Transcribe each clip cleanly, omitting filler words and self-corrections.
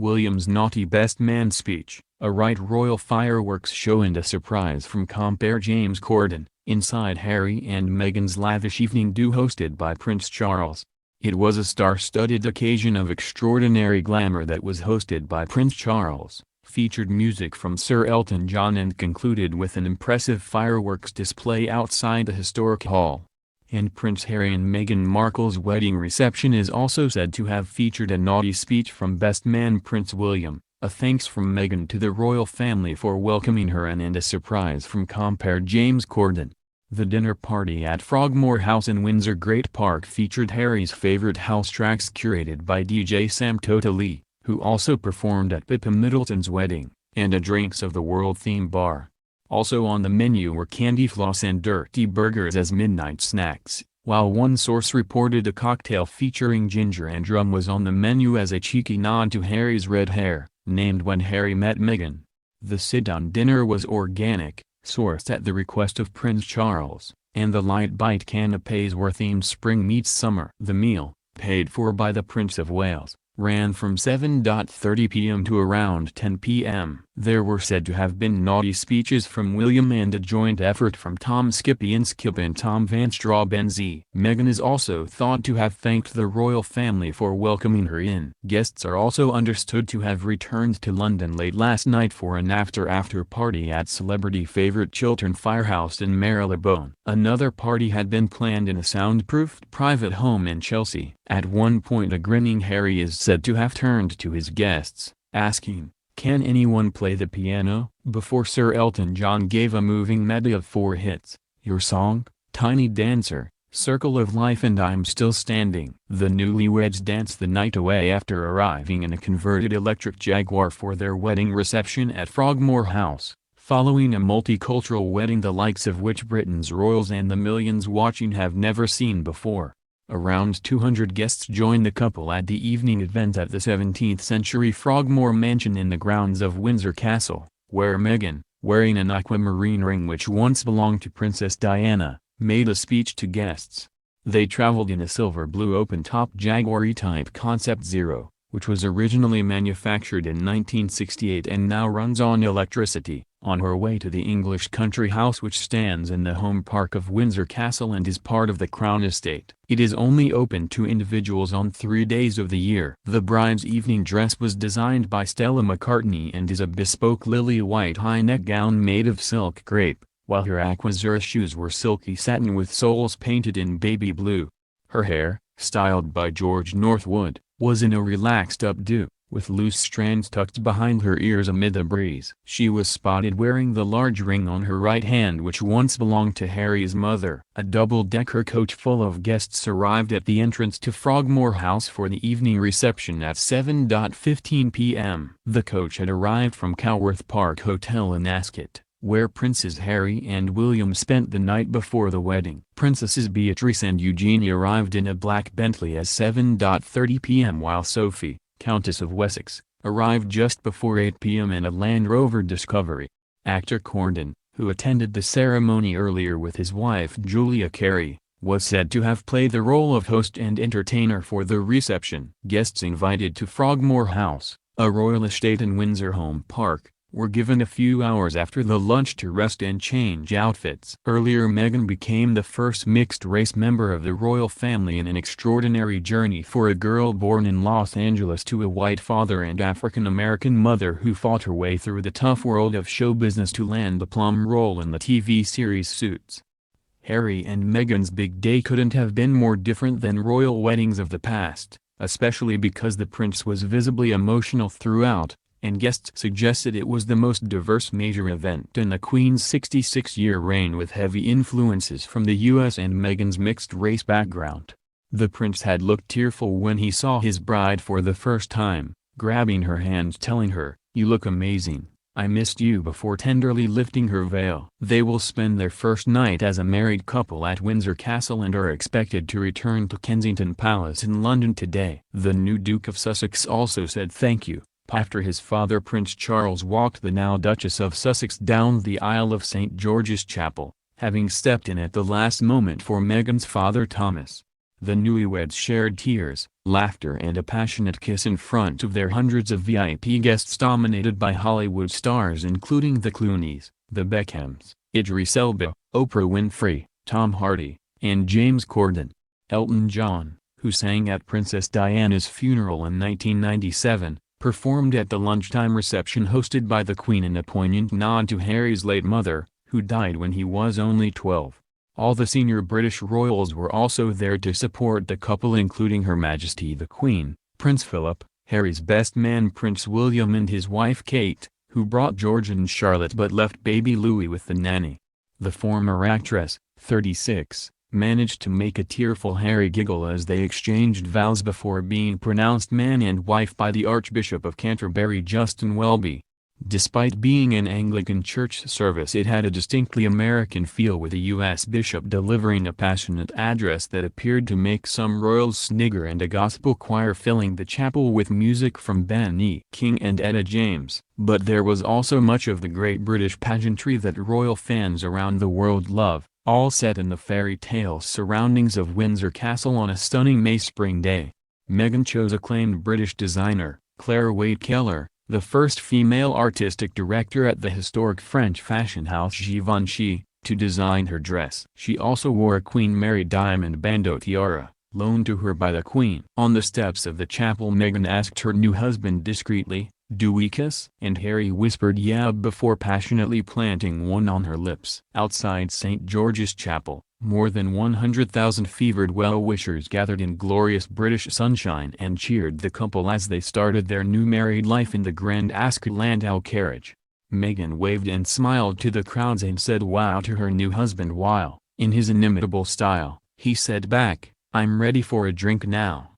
William's naughty best man speech, a right royal fireworks show and a surprise from compere James Corden, inside Harry and Meghan's lavish evening do hosted by Prince Charles. It was a star-studded occasion of extraordinary glamour that was hosted by Prince Charles, featured music from Sir Elton John and concluded with an impressive fireworks display outside the historic hall. And Prince Harry and Meghan Markle's wedding reception is also said to have featured a naughty speech from best man Prince William, a thanks from Meghan to the royal family for welcoming her and a surprise from compere James Corden. The dinner party at Frogmore House in Windsor Great Park featured Harry's favorite house tracks curated by DJ Sam Totally, who also performed at Pippa Middleton's wedding, and a Drinks of the World theme bar. Also on the menu were candy floss and dirty burgers as midnight snacks, while one source reported a cocktail featuring ginger and rum was on the menu as a cheeky nod to Harry's red hair, named When Harry Met Meghan. The sit-down dinner was organic, sourced at the request of Prince Charles, and the light bite canapés were themed spring meets summer. The meal, paid for by the Prince of Wales, ran from 7:30 p.m. to around 10 p.m. There were said to have been naughty speeches from William and a joint effort from Tom Skippy and Skip and Tom Van Straubenzee. Meghan is also thought to have thanked the royal family for welcoming her in. Guests are also understood to have returned to London late last night for an after party at celebrity favorite Chiltern Firehouse in Marylebone. Another party had been planned in a soundproofed private home in Chelsea. At one point a grinning Harry is said to have turned to his guests, asking, "Can anyone play the piano?" before Sir Elton John gave a moving medley of 4 hits, Your Song, Tiny Dancer, Circle of Life and I'm Still Standing. The newlyweds danced the night away after arriving in a converted electric Jaguar for their wedding reception at Frogmore House, following a multicultural wedding the likes of which Britain's royals and the millions watching have never seen before. Around 200 guests joined the couple at the evening event at the 17th-century Frogmore Mansion in the grounds of Windsor Castle, where Meghan, wearing an aquamarine ring which once belonged to Princess Diana, made a speech to guests. They traveled in a silver-blue open-top Jaguar E-Type Concept Zero, which was originally manufactured in 1968 and now runs on electricity, on her way to the English country house which stands in the home park of Windsor Castle and is part of the Crown Estate. It is only open to individuals on 3 days of the year. The bride's evening dress was designed by Stella McCartney and is a bespoke lily-white high-neck gown made of silk crepe, while her aquazura shoes were silky satin with soles painted in baby blue. Her hair, styled by George Northwood, was in a relaxed updo, with loose strands tucked behind her ears amid the breeze. She was spotted wearing the large ring on her right hand which once belonged to Harry's mother. A double-decker coach full of guests arrived at the entrance to Frogmore House for the evening reception at 7:15 p.m. The coach had arrived from Coworth Park Hotel in Ascot, where Princes Harry and William spent the night before the wedding. Princesses Beatrice and Eugenie arrived in a black Bentley at 7:30 p.m. while Sophie, Countess of Wessex, arrived just before 8 p.m. in a Land Rover Discovery. Actor Corden, who attended the ceremony earlier with his wife Julia Carey, was said to have played the role of host and entertainer for the reception. Guests invited to Frogmore House, a royal estate in Windsor Home Park, were given a few hours after the lunch to rest and change outfits. Earlier Meghan became the first mixed-race member of the royal family in an extraordinary journey for a girl born in Los Angeles to a white father and African-American mother who fought her way through the tough world of show business to land a plum role in the TV series Suits. Harry and Meghan's big day couldn't have been more different than royal weddings of the past, especially because the prince was visibly emotional throughout, and guests suggested it was the most diverse major event in the Queen's 66-year reign with heavy influences from the US and Meghan's mixed-race background. The prince had looked tearful when he saw his bride for the first time, grabbing her hand telling her, "You look amazing, I missed you," before tenderly lifting her veil. They will spend their first night as a married couple at Windsor Castle and are expected to return to Kensington Palace in London today. The new Duke of Sussex also said thank you after his father Prince Charles walked the now Duchess of Sussex down the aisle of St George's Chapel, having stepped in at the last moment for Meghan's father Thomas. The newlyweds shared tears, laughter and a passionate kiss in front of their hundreds of VIP guests dominated by Hollywood stars including the Clooneys, the Beckhams, Idris Elba, Oprah Winfrey, Tom Hardy, and James Corden. Elton John, who sang at Princess Diana's funeral in 1997, performed at the lunchtime reception hosted by the Queen in a poignant nod to Harry's late mother, who died when he was only 12. All the senior British royals were also there to support the couple including Her Majesty the Queen, Prince Philip, Harry's best man Prince William and his wife Kate, who brought George and Charlotte but left baby Louis with the nanny. The former actress, 36, managed to make a tearful Harry giggle as they exchanged vows before being pronounced man and wife by the Archbishop of Canterbury Justin Welby. Despite being an Anglican church service, it had a distinctly American feel, with a U.S. bishop delivering a passionate address that appeared to make some royals snigger and a gospel choir filling the chapel with music from Ben E. King and Etta James. But there was also much of the great British pageantry that royal fans around the world love, all set in the fairy tale surroundings of Windsor Castle on a stunning May spring day. Meghan chose acclaimed British designer, Claire Waite-Keller, the first female artistic director at the historic French fashion house Givenchy, to design her dress. She also wore a Queen Mary diamond bandeau tiara, loaned to her by the Queen. On the steps of the chapel, Meghan asked her new husband discreetly, "Do we kiss?" And Harry whispered "yeah" before passionately planting one on her lips. Outside St. George's Chapel, more than 100,000 fevered well-wishers gathered in glorious British sunshine and cheered the couple as they started their new married life in the Grand Ascot Landau carriage. Meghan waved and smiled to the crowds and said wow to her new husband while, in his inimitable style, he said back, "I'm ready for a drink now."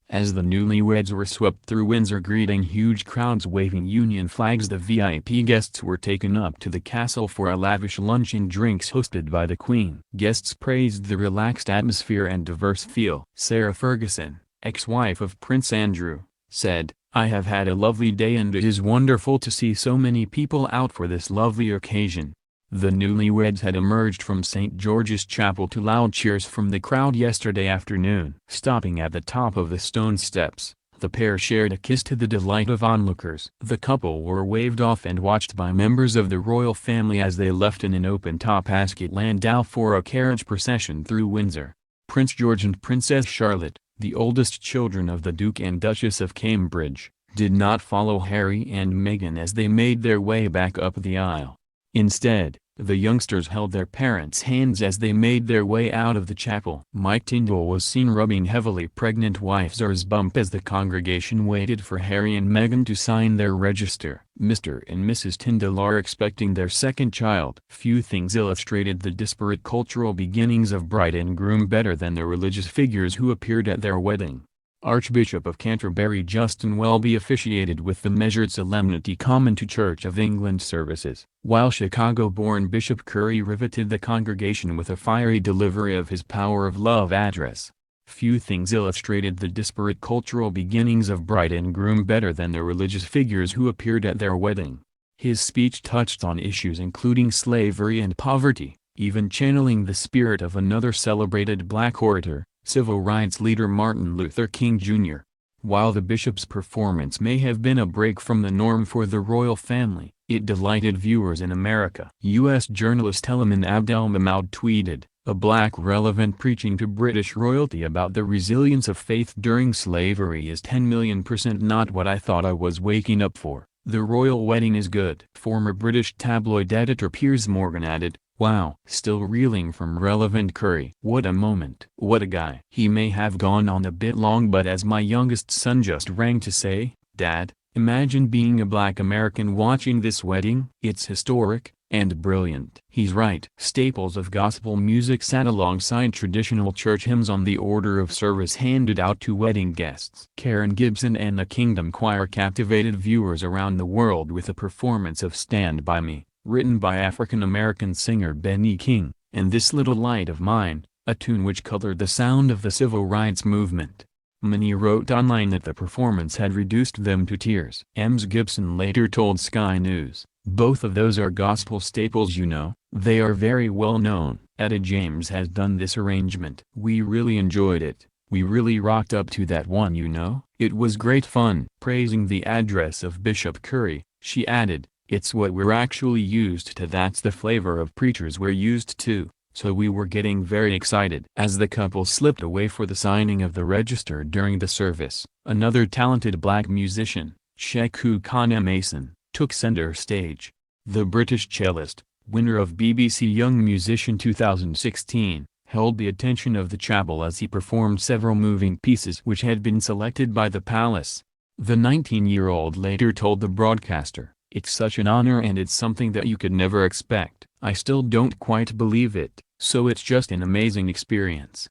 As the newlyweds were swept through Windsor greeting huge crowds waving Union flags, the VIP guests were taken up to the castle for a lavish lunch and drinks hosted by the Queen. Guests praised the relaxed atmosphere and diverse feel. Sarah Ferguson, ex-wife of Prince Andrew, said, "I have had a lovely day and it is wonderful to see so many people out for this lovely occasion." The newlyweds had emerged from St. George's Chapel to loud cheers from the crowd yesterday afternoon. Stopping at the top of the stone steps, the pair shared a kiss to the delight of onlookers. The couple were waved off and watched by members of the royal family as they left in an open-top Ascot Landau for a carriage procession through Windsor. Prince George and Princess Charlotte, the oldest children of the Duke and Duchess of Cambridge, did not follow Harry and Meghan as they made their way back up the aisle. Instead, the youngsters held their parents' hands as they made their way out of the chapel. Mike Tindall was seen rubbing heavily pregnant wife Zara's bump as the congregation waited for Harry and Meghan to sign their register. Mr. and Mrs. Tindall are expecting their second child. Few things illustrated the disparate cultural beginnings of bride and groom better than the religious figures who appeared at their wedding. Archbishop of Canterbury Justin Welby officiated with the measured solemnity common to Church of England services, while Chicago-born Bishop Curry riveted the congregation with a fiery delivery of his Power of Love address. Few things illustrated the disparate cultural beginnings of bride and groom better than the religious figures who appeared at their wedding. His speech touched on issues including slavery and poverty, even channeling the spirit of another celebrated black orator, civil rights leader Martin Luther King Jr. While the bishop's performance may have been a break from the norm for the royal family, it delighted viewers in America. U.S. journalist Helaman Abdelmahmoud tweeted, "A black relevant preaching to British royalty about the resilience of faith during slavery is 10,000,000% not what I thought I was waking up for. The royal wedding is good." Former British tabloid editor Piers Morgan added, "Wow." Still reeling from relevant Curry. "What a moment. What a guy." He may have gone on a bit long, but as my youngest son just rang to say, "Dad, imagine being a black American watching this wedding. It's historic, and brilliant." He's right. Staples of gospel music sat alongside traditional church hymns on the order of service handed out to wedding guests. Karen Gibson and the Kingdom Choir captivated viewers around the world with a performance of Stand By Me, written by African-American singer Ben E. King, and This Little Light of Mine, a tune which colored the sound of the civil rights movement. Many wrote online that the performance had reduced them to tears. Ms. Gibson later told Sky News, "Both of those are gospel staples, you know. They are very well known. Etta James has done this arrangement. We really enjoyed it. We really rocked up to that one, you know. It was great fun. Praising the address of Bishop Curry, she added, "It's what we're actually used to. That's the flavor of preachers we're used to." So we were getting very excited. As the couple slipped away for the signing of the register during the service, another talented black musician, Sheku Kana Mason, took center stage. The British cellist, winner of BBC Young Musician 2016, held the attention of the chapel as he performed several moving pieces which had been selected by the palace. The 19-year-old later told the broadcaster, "It's such an honor and it's something that you could never expect. I still don't quite believe it, so it's just an amazing experience."